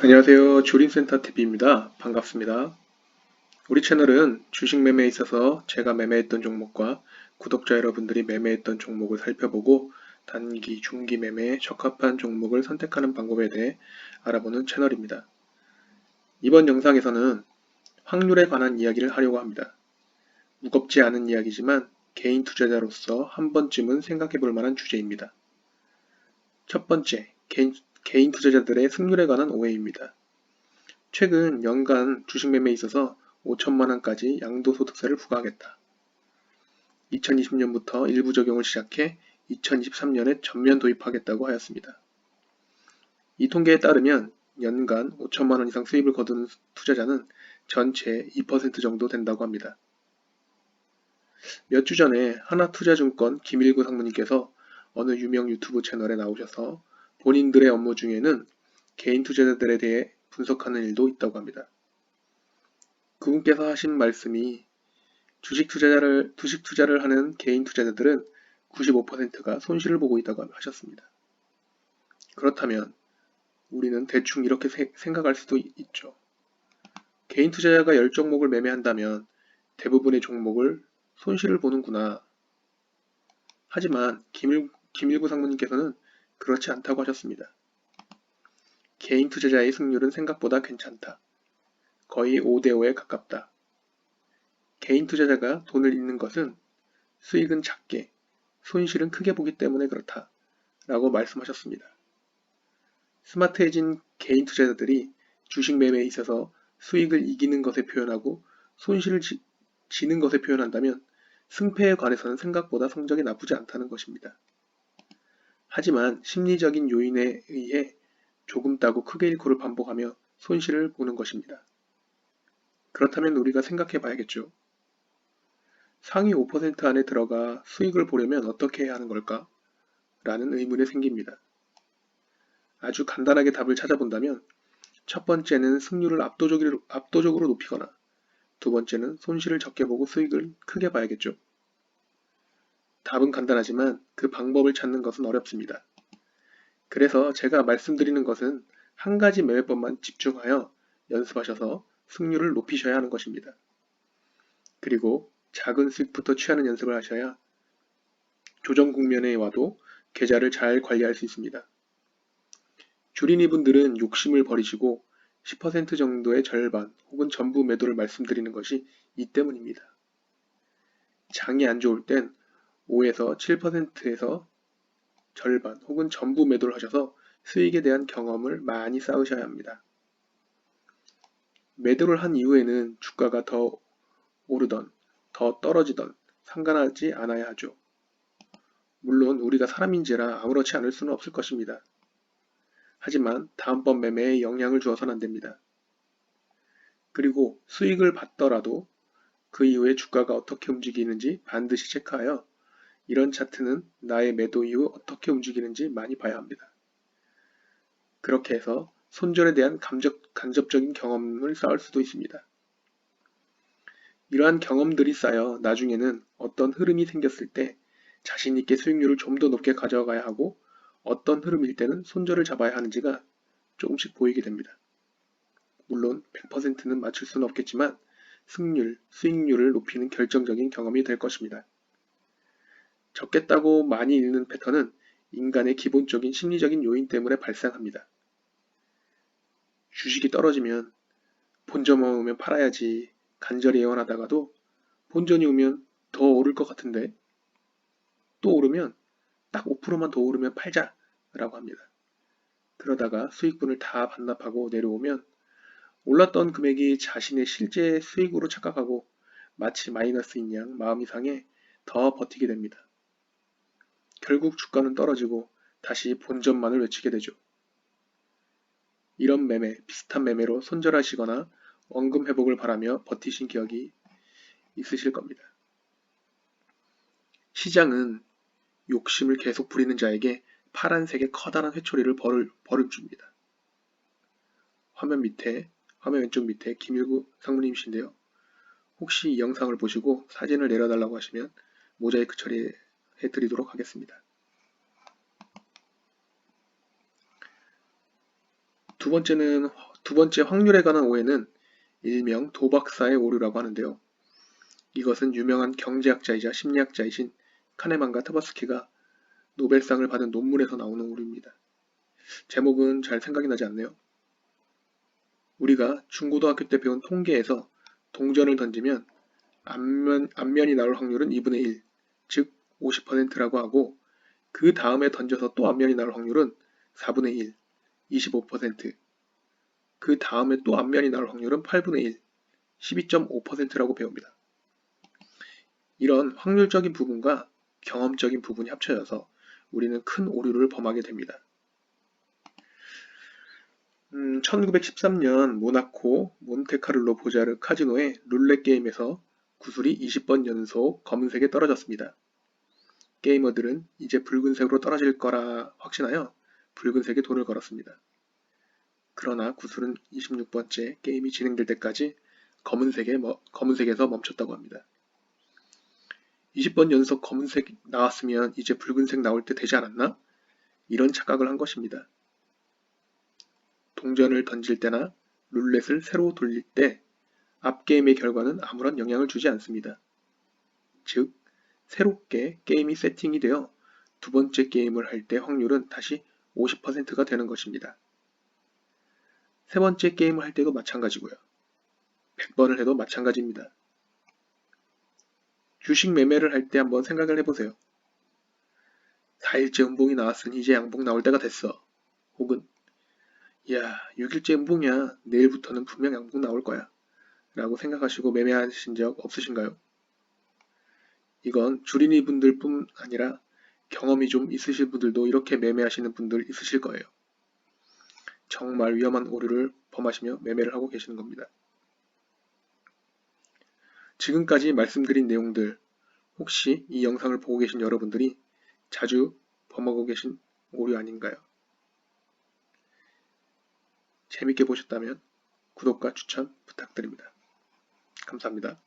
안녕하세요. 주린센터TV입니다. 반갑습니다. 우리 채널은 주식 매매에 있어서 제가 매매했던 종목과 구독자 여러분들이 매매했던 종목을 살펴보고 단기, 중기 매매에 적합한 종목을 선택하는 방법에 대해 알아보는 채널입니다. 이번 영상에서는 확률에 관한 이야기를 하려고 합니다. 무겁지 않은 이야기지만 개인 투자자로서 한 번쯤은 생각해 볼 만한 주제입니다. 첫 번째, 개인 투자자들의 승률에 관한 오해입니다. 최근 연간 주식 매매에 있어서 5천만 원까지 양도소득세를 부과하겠다. 2020년부터 일부 적용을 시작해 2023년에 전면 도입하겠다고 하였습니다. 이 통계에 따르면 연간 5천만 원 이상 수입을 거두는 투자자는 전체의 2% 정도 된다고 합니다. 몇 주 전에 하나투자증권 김일구 상무님께서 어느 유명 유튜브 채널에 나오셔서 본인들의 업무 중에는 개인 투자자들에 대해 분석하는 일도 있다고 합니다. 그분께서 하신 말씀이 주식 투자를 하는 개인 투자자들은 95%가 손실을 보고 있다고 하셨습니다. 그렇다면 우리는 대충 이렇게 생각할 수도 있죠. 개인 투자자가 10종목을 매매한다면 대부분의 종목을 손실을 보는구나. 하지만 김일구 상무님께서는 그렇지 않다고 하셨습니다. 개인 투자자의 승률은 생각보다 괜찮다. 거의 5대5에 가깝다. 개인 투자자가 돈을 잃는 것은 수익은 작게, 손실은 크게 보기 때문에 그렇다. 라고 말씀하셨습니다. 스마트해진 개인 투자자들이 주식 매매에 있어서 수익을 이기는 것에 표현하고 손실을 지는 것에 표현한다면 승패에 관해서는 생각보다 성적이 나쁘지 않다는 것입니다. 하지만 심리적인 요인에 의해 조금 따고 크게 잃고를 반복하며 손실을 보는 것입니다. 그렇다면 우리가 생각해 봐야겠죠. 상위 5% 안에 들어가 수익을 보려면 어떻게 해야 하는 걸까? 라는 의문이 생깁니다. 아주 간단하게 답을 찾아본다면 첫 번째는 승률을 압도적으로 높이거나 두 번째는 손실을 적게 보고 수익을 크게 봐야겠죠. 답은 간단하지만 그 방법을 찾는 것은 어렵습니다. 그래서 제가 말씀드리는 것은 한 가지 매매법만 집중하여 연습하셔서 승률을 높이셔야 하는 것입니다. 그리고 작은 수익부터 취하는 연습을 하셔야 조정 국면에 와도 계좌를 잘 관리할 수 있습니다. 주린이분들은 욕심을 버리시고 10% 정도의 절반 혹은 전부 매도를 말씀드리는 것이 이 때문입니다. 장이 안 좋을 땐 5에서 7%에서 절반 혹은 전부 매도를 하셔서 수익에 대한 경험을 많이 쌓으셔야 합니다. 매도를 한 이후에는 주가가 더 오르던 더 떨어지던 상관하지 않아야 하죠. 물론 우리가 사람인지라 아무렇지 않을 수는 없을 것입니다. 하지만 다음번 매매에 영향을 주어서는 안 됩니다. 그리고 수익을 받더라도 그 이후에 주가가 어떻게 움직이는지 반드시 체크하여 이런 차트는 나의 매도 이후 어떻게 움직이는지 많이 봐야 합니다. 그렇게 해서 손절에 대한 간접적인 경험을 쌓을 수도 있습니다. 이러한 경험들이 쌓여 나중에는 어떤 흐름이 생겼을 때 자신 있게 수익률을 좀 더 높게 가져가야 하고 어떤 흐름일 때는 손절을 잡아야 하는지가 조금씩 보이게 됩니다. 물론 100%는 맞출 수는 없겠지만 수익률을 높이는 결정적인 경험이 될 것입니다. 적겠다고 많이 잃는 패턴은 인간의 기본적인 심리적인 요인 때문에 발생합니다. 주식이 떨어지면 본전 오면 팔아야지 간절히 애원하다가도 본전이 오면 더 오를 것 같은데 또 오르면 딱 5%만 더 오르면 팔자 라고 합니다. 그러다가 수익분을 다 반납하고 내려오면 올랐던 금액이 자신의 실제 수익으로 착각하고 마치 마이너스인 양 마음이 상해 더 버티게 됩니다. 결국 주가는 떨어지고 다시 본전만을 외치게 되죠. 이런 비슷한 매매로 손절하시거나 원금 회복을 바라며 버티신 기억이 있으실 겁니다. 시장은 욕심을 계속 부리는 자에게 파란색의 커다란 회초리를 벌을 줍니다. 화면 왼쪽 밑에 김일구 상무님이신데요. 혹시 이 영상을 보시고 사진을 내려달라고 하시면 모자이크 처리해 드리도록 하겠습니다. 두 번째는 두 번째 확률에 관한 오해는 일명 도박사의 오류라고 하는데요. 이것은 유명한 경제학자이자 심리학자이신 카네만과 트버스키가 노벨상을 받은 논문에서 나오는 오류입니다. 제목은 잘 생각이 나지 않네요. 우리가 중고등학교 때 배운 통계에서 동전을 던지면 앞면이 나올 확률은 2분의 1, 즉 50%라고 하고 그 다음에 던져서 또 앞면이 나올 확률은 4분의 1, 25%, 그 다음에 또 앞면이 나올 확률은 8분의 1, 12.5%라고 배웁니다. 이런 확률적인 부분과 경험적인 부분이 합쳐져서 우리는 큰 오류를 범하게 됩니다. 1913년 모나코 몬테카를로 보자르 카지노의 룰렛 게임에서 구슬이 20번 연속 검은색에 떨어졌습니다. 게이머들은 이제 붉은색으로 떨어질 거라 확신하여 붉은색에 돈을 걸었습니다. 그러나 구슬은 26번째 게임이 진행될 때까지 검은색에서 멈췄다고 합니다. 20번 연속 검은색 나왔으면 이제 붉은색 나올 때 되지 않았나? 이런 착각을 한 것입니다. 동전을 던질 때나 룰렛을 새로 돌릴 때 앞게임의 결과는 아무런 영향을 주지 않습니다. 즉, 새롭게 게임이 세팅이 되어 두 번째 게임을 할 때 확률은 다시 50%가 되는 것입니다. 세 번째 게임을 할 때도 마찬가지고요. 100번을 해도 마찬가지입니다. 주식 매매를 할 때 한번 생각을 해보세요. 4일째 음봉이 나왔으니 이제 양봉 나올 때가 됐어. 혹은 야, 6일째 음봉이야. 내일부터는 분명 양봉 나올 거야. 라고 생각하시고 매매하신 적 없으신가요? 이건 주린이 분들 뿐 아니라 경험이 좀 있으신 분들도 이렇게 매매하시는 분들 있으실 거예요. 정말 위험한 오류를 범하시며 매매를 하고 계시는 겁니다. 지금까지 말씀드린 내용들 혹시 이 영상을 보고 계신 여러분들이 자주 범하고 계신 오류 아닌가요? 재밌게 보셨다면 구독과 추천 부탁드립니다. 감사합니다.